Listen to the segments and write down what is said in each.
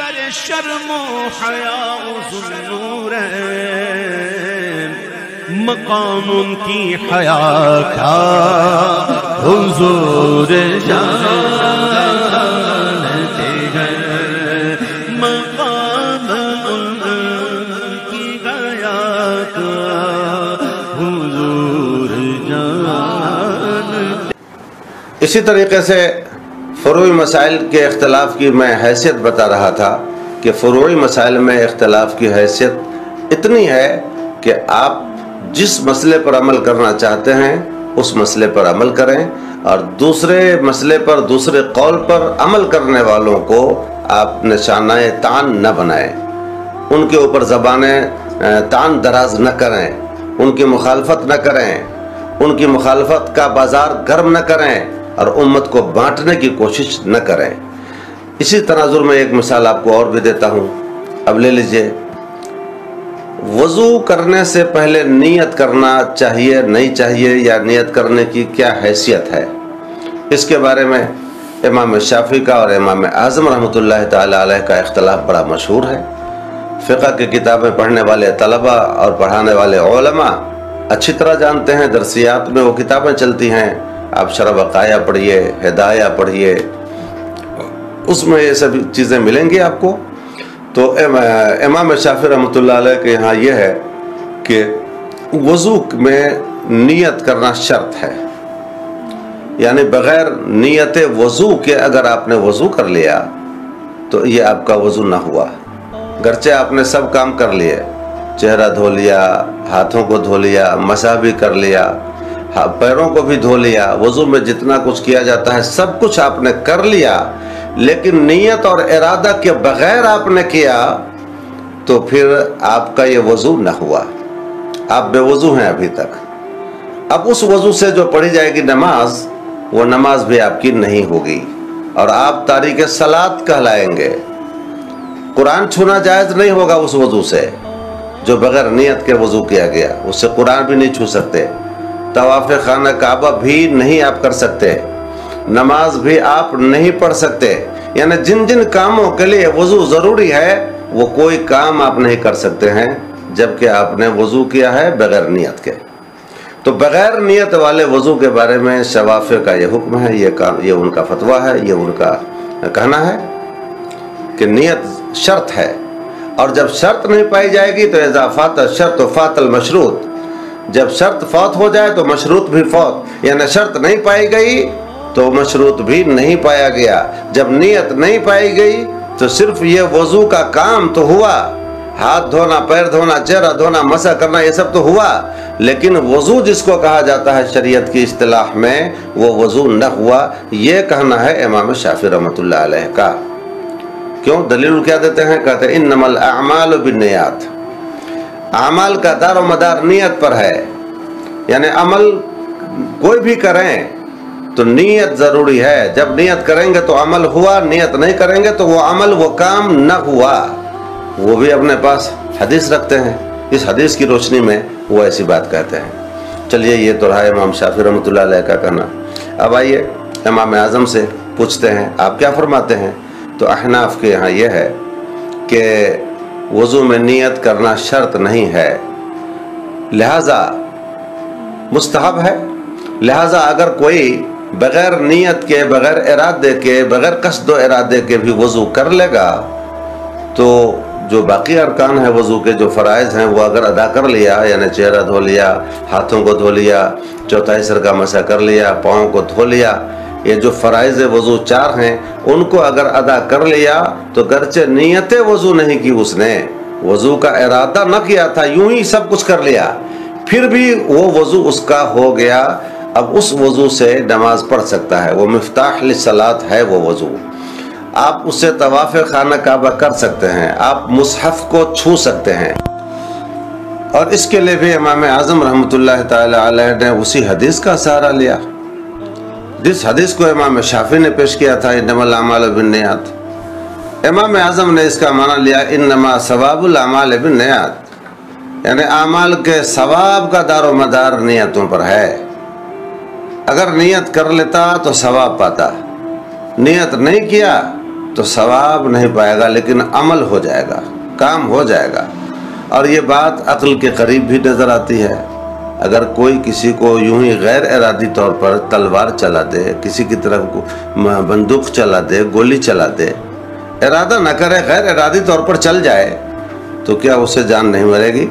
شرم و حیا ذوالنورین مقام ان کی حیا کا حضور جانتے ہیں مقام ان کی حیا کا حضور جانتے۔ اسی طریقے سے فروعی مسائل کے اختلاف کی میں حیثیت بتا رہا تھا کہ فروعی مسائل میں اختلاف کی حیثیت اتنی ہے کہ آپ جس مسئلے پر عمل کرنا چاہتے ہیں اس مسئلے پر عمل کریں اور دوسرے مسئلے پر دوسرے قول پر عمل کرنے والوں کو آپ نشانہ طعن نہ بنائیں، ان کے اوپر زبانیں طعن دراز نہ کریں، ان کی مخالفت نہ کریں، ان کی مخالفت کا بازار گرم نہ کریں اور امت کو بانٹنے کی کوشش نہ کریں۔ اسی تناظر میں ایک مثال آپ کو اور بھی دیتا ہوں، اب لے لیجئے۔ وضو کرنے سے پہلے نیت کرنا چاہیے نہیں چاہیے، یا نیت کرنے کی کیا حیثیت ہے، اس کے بارے میں امام شافعی کا اور امام اعظم رحمۃ اللہ تعالی علیہ کا اختلاف بڑا مشہور ہے۔ فقہ کی کتابیں پڑھنے والے طلبہ اور پڑھانے والے علماء اچھی طرح جانتے ہیں، درسیات میں وہ کتابیں چلتی ہیں، آپ شرح وقایہ پڑھیے، ہدایہ پڑھیے، اس میں یہ سب چیزیں ملیں گی آپ کو۔ تو امام شافعی رحمۃ اللہ علیہ کے یہاں یہ ہے کہ وضو میں نیت کرنا شرط ہے، یعنی بغیر نیت وضو کے اگر آپ نے وضو کر لیا تو یہ آپ کا وضو نہ ہوا، گرچہ آپ نے سب کام کر لیے، چہرہ دھو لیا، ہاتھوں کو دھو لیا، مسح بھی کر لیا، پیروں کو بھی دھو لیا، وضو میں جتنا کچھ کیا جاتا ہے سب کچھ آپ نے کر لیا، لیکن نیت اور ارادہ کے بغیر آپ نے کیا تو پھر آپ کا یہ وضو نہ ہوا، آپ بے وضو ہیں ابھی تک۔ اب اس وضو سے جو پڑھی جائے گی نماز، وہ نماز بھی آپ کی نہیں ہوگی اور آپ تارک صلاۃ کہلائیں گے۔ قرآن چھونا جائز نہیں ہوگا اس وضو سے جو بغیر نیت کے وضو کیا گیا، اس سے قرآن بھی نہیں چھو سکتے، طواف خانہ کعبہ بھی نہیں آپ کر سکتے، نماز بھی آپ نہیں پڑھ سکتے، یعنی جن جن کاموں کے لیے وضو ضروری ہے وہ کوئی کام آپ نہیں کر سکتے ہیں جبکہ آپ نے وضو کیا ہے بغیر نیت کے۔ تو بغیر نیت والے وضو کے بارے میں شوافع کا یہ حکم ہے، یہ ان کا فتویٰ ہے، یہ ان کا کہنا ہے کہ نیت شرط ہے، اور جب شرط نہیں پائی جائے گی تو اذا فات الشرط فات المشروط، جب شرط فوت ہو جائے تو مشروط بھی فوت، یعنی شرط نہیں پائی گئی تو مشروط بھی نہیں پایا گیا، جب نیت نہیں پائی گئی تو صرف یہ وضو کا کام تو ہوا، ہاتھ دھونا، پیر دھونا، چہرہ دھونا، مسح کرنا، یہ سب تو ہوا، لیکن وضو جس کو کہا جاتا ہے شریعت کی اصطلاح میں وہ وضو نہ ہوا، یہ کہنا ہے امام شافعی رحمۃ اللہ علیہ کا۔ کیوں؟ دلیل کیا دیتے ہیں؟ کہتے ہیں انما الاعمال بالنیات، اعمال کا دار و مدار نیت پر ہے، یعنی عمل کوئی بھی کریں تو نیت ضروری ہے، جب نیت کریں گے تو عمل ہوا، نیت نہیں کریں گے تو وہ عمل وہ کام نہ ہوا۔ وہ بھی اپنے پاس حدیث رکھتے ہیں، اس حدیث کی روشنی میں وہ ایسی بات کہتے ہیں۔ چلیے یہ تو رہا امام شافعی رحمۃ اللہ علیہ کا کہنا۔ اب آئیے امام اعظم سے پوچھتے ہیں آپ کیا فرماتے ہیں؟ تو احناف کے یہاں یہ ہے کہ وضو میں نیت کرنا شرط نہیں ہے، لہذا مستحب ہے، لہذا اگر کوئی بغیر نیت کے، بغیر ارادے کے، بغیر قصد و ارادے کے بھی وضو کر لے گا تو جو باقی ارکان ہیں وضو کے، جو فرائض ہیں وہ اگر ادا کر لیا، یعنی چہرہ دھو لیا، ہاتھوں کو دھو لیا، چوتھائی سر کا مسح کر لیا، پاؤں کو دھو لیا، یہ جو فرائض وضو 4 ہیں ان کو اگر ادا کر لیا تو گرچہ نیت وضو نہیں کی، اس نے وضو کا ارادہ نہ کیا تھا، یوں ہی سب کچھ کر لیا، پھر بھی وہ وضو اس کا ہو گیا، اب اس وضو سے نماز پڑھ سکتا ہے، وہ مفتاح للصلاۃ ہے وہ وضو، آپ اس سے طواف خانہ کعبہ کر سکتے ہیں، آپ مصحف کو چھو سکتے ہیں۔ اور اس کے لیے بھی امام اعظم رحمۃ اللہ تعالی علیہ نے اسی حدیث کا سہارا لیا، جس حدیث کو امام شافعی نے پیش کیا تھا انما الاعمال بالنیات۔ امام اعظم نے اس کا معنی لیا انما ثواب الاعمال بالنیات، یعنی اعمال کے ثواب کا دار و مدار نیتوں پر ہے، اگر نیت کر لیتا تو ثواب پاتا، نیت نہیں کیا تو ثواب نہیں پائے گا، لیکن عمل ہو جائے گا، کام ہو جائے گا۔ اور یہ بات عقل کے قریب بھی نظر آتی ہے۔ اگر کوئی کسی کو یوں ہی غیر ارادی طور پر تلوار چلا دے، کسی کی طرف بندوق چلا دے، گولی چلا دے، ارادہ نہ کرے، غیر ارادی طور پر چل جائے، تو کیا اس سے جان نہیں مرے گی؟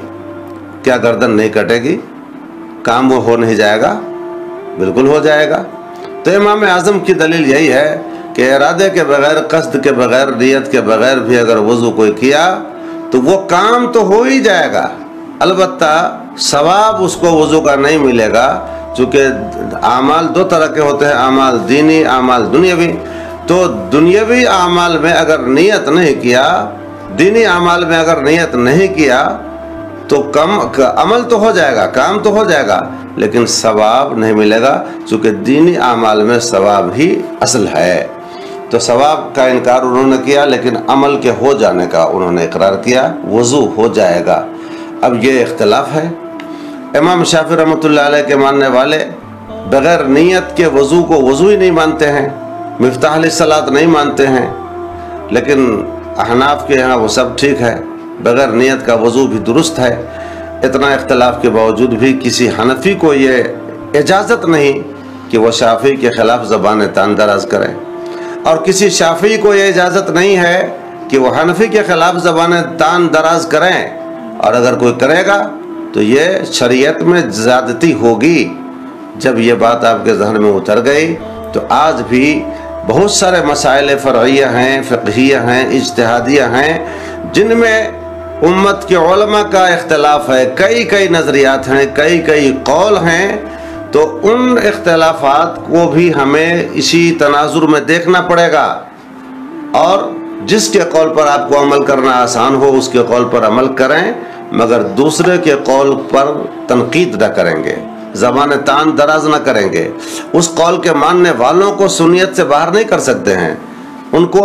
کیا گردن نہیں کٹے گی؟ کام وہ ہو نہیں جائے گا؟ بالکل ہو جائے گا۔ تو امام اعظم کی دلیل یہی ہے کہ ارادے کے بغیر، قصد کے بغیر، نیت کے بغیر بھی اگر وضو کوئی کیا تو وہ کام تو ہو ہی جائے گا، البتہ ثواب اس کو وضو کا نہیں ملے گا، چونکہ اعمال دو طرح کے ہوتے ہیں، اعمال دینی، اعمال دنیاوی۔ تو دنیاوی اعمال میں اگر نیت نہیں کیا، دینی اعمال میں اگر نیت نہیں کیا تو عمل تو ہو جائے گا، کام تو ہو جائے گا، لیکن ثواب نہیں ملے گا، چونکہ دینی اعمال میں ثواب ہی اصل ہے۔ تو ثواب کا انکار انہوں نے کیا، لیکن عمل کے ہو جانے کا انہوں نے اقرار کیا، وضو ہو جائے گا۔ اب یہ اختلاف ہے۔ امام شافعی رحمۃ اللہ علیہ کے ماننے والے بغیر نیت کے وضو کو وضو ہی نہیں مانتے ہیں، مفتاح الصلاۃ نہیں مانتے ہیں، لیکن احناف کے ہاں وہ سب ٹھیک ہے، بغیر نیت کا وضو بھی درست ہے۔ اتنا اختلاف کے باوجود بھی کسی حنفی کو یہ اجازت نہیں کہ وہ شافعی کے خلاف زبان تان دراز کریں، اور کسی شافعی کو یہ اجازت نہیں ہے کہ وہ حنفی کے خلاف زبان تان دراز کریں، اور اگر کوئی کرے گا تو یہ شریعت میں زیادتی ہوگی۔ جب یہ بات آپ کے ذہن میں اتر گئی تو آج بھی بہت سارے مسائل فرعیہ ہیں، فقہیہ ہیں، اجتہادیہ ہیں، جن میں امت کے علماء کا اختلاف ہے، کئی نظریات ہیں، کئی قول ہیں، تو ان اختلافات کو بھی ہمیں اسی تناظر میں دیکھنا پڑے گا، اور جس کے قول پر آپ کو عمل کرنا آسان ہو اس کے قول پر عمل کریں، مگر دوسرے کے قول پر تنقید نہ کریں گے، زبان تان دراز نہ کریں گے۔ اس قول کے ماننے والوں کو سنیت سے باہر نہیں کر سکتے ہیں، ان کو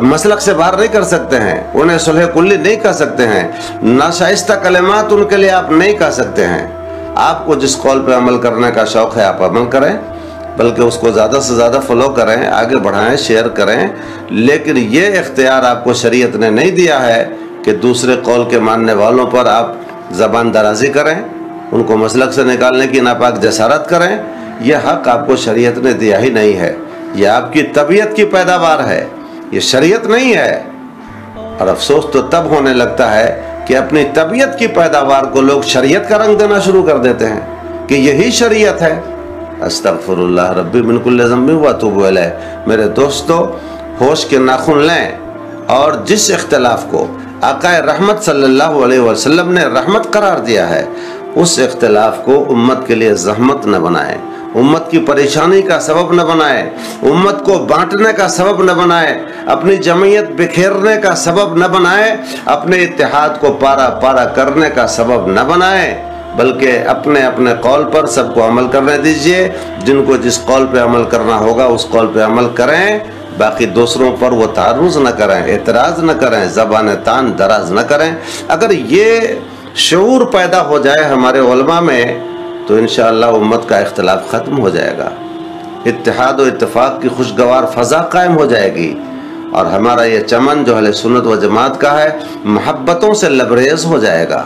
مسلک سے باہر نہیں کر سکتے ہیں، انہیں صلح کلی نہیں کہہ سکتے ہیں، ناشائستہ کلمات ان کے لیے آپ نہیں کہہ سکتے ہیں۔ آپ کو جس قول پہ عمل کرنے کا شوق ہے آپ عمل کریں، بلکہ اس کو زیادہ سے زیادہ فالو کریں، آگے بڑھائیں، شیئر کریں، لیکن یہ اختیار آپ کو شریعت نے نہیں دیا ہے کہ دوسرے قول کے ماننے والوں پر آپ زبان درازی کریں، ان کو مسلک سے نکالنے کی ناپاک جسارت کریں۔ یہ حق آپ کو شریعت نے دیا ہی نہیں ہے، یہ آپ کی طبیعت کی پیداوار ہے، یہ شریعت نہیں ہے۔ اور افسوس تو تب ہونے لگتا ہے کہ اپنی طبیعت کی پیداوار کو لوگ شریعت کا رنگ دینا شروع کر دیتے ہیں کہ یہی شریعت ہے۔ استغفر اللہ ربی من کل ذنب واتوب الیہ۔ میرے دوستو، ہوش کے ناخن لیں، اور جس اختلاف کو آقا رحمت صلی اللہ علیہ وسلم نے رحمت قرار دیا ہے، اس اختلاف کو امت کے لیے زحمت نہ بنائیں، امت کی پریشانی کا سبب نہ بنائیں، امت کو بانٹنے کا سبب نہ بنائیں، اپنی جمعیت بکھیرنے کا سبب نہ بنائیں، اپنے اتحاد کو پارا پارا کرنے کا سبب نہ بنائیں، بلکہ اپنے اپنے قول پر سب کو عمل کرنے دیجئے۔ جن کو جس قول پہ عمل کرنا ہوگا اس قول پہ عمل کریں، باقی دوسروں پر وہ تعرض نہ کریں، اعتراض نہ کریں، زبان تان دراز نہ کریں۔ اگر یہ شعور پیدا ہو جائے ہمارے علماء میں تو انشاءاللہ امت کا اختلاف ختم ہو جائے گا، اتحاد و اتفاق کی خوشگوار فضا قائم ہو جائے گی، اور ہمارا یہ چمن جو اہل سنت و جماعت کا ہے محبتوں سے لبریز ہو جائے گا۔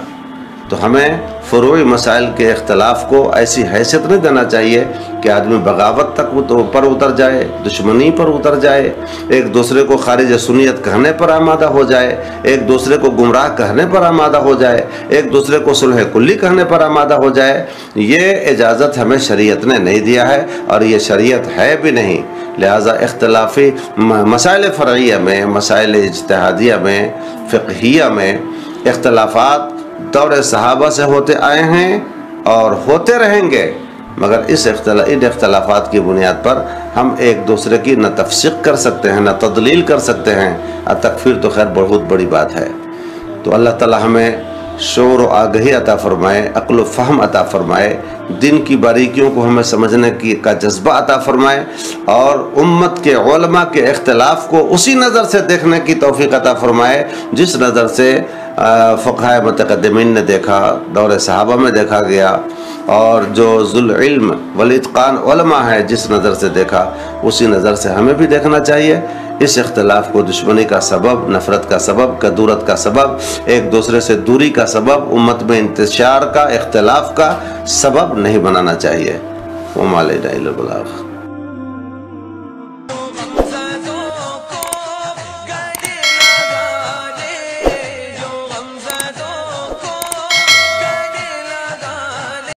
تو ہمیں فروعی مسائل کے اختلاف کو ایسی حیثیت نہیں دینا چاہیے کہ آدمی بغاوت تک پر اتر جائے، دشمنی پر اتر جائے، ایک دوسرے کو خارج سنیت کہنے پر آمادہ ہو جائے، ایک دوسرے کو گمراہ کہنے پر آمادہ ہو جائے، ایک دوسرے کو صلح کلی کہنے پر آمادہ ہو جائے۔ یہ اجازت ہمیں شریعت نے نہیں دیا ہے، اور یہ شریعت ہے بھی نہیں۔ لہٰذا اختلافی مسائل فرعیہ میں، مسائل اجتہادیہ میں، فقہیہ میں اختلافات دور صحابہ سے ہوتے آئے ہیں اور ہوتے رہیں گے، مگر ان اختلافات کی بنیاد پر ہم ایک دوسرے کی نہ تفسیق کر سکتے ہیں، نہ تضلیل کر سکتے ہیں، اور تکفیر تو خیر بہت بڑی بات ہے۔ تو اللہ تعالی ہمیں شعور و آگہی عطا فرمائے، عقل و فہم عطا فرمائے، دین کی باریکیوں کو ہمیں سمجھنے کا جذبہ عطا فرمائے، اور امت کے علماء کے اختلاف کو اسی نظر سے دیکھنے کی توفیق عطا فرمائے جس نظر سے فقہائے متقدمین نے دیکھا، دور صحابہ میں دیکھا گیا، اور جو ذو العلم والاتقان علماء ہے جس نظر سے دیکھا اسی نظر سے ہمیں بھی دیکھنا چاہیے۔ اس اختلاف کو دشمنی کا سبب، نفرت کا سبب، کدورت کا سبب، ایک دوسرے سے دوری کا سبب، امت میں انتشار کا، اختلاف کا سبب نہیں بنانا چاہیے۔ وما علینا الا البلاغ۔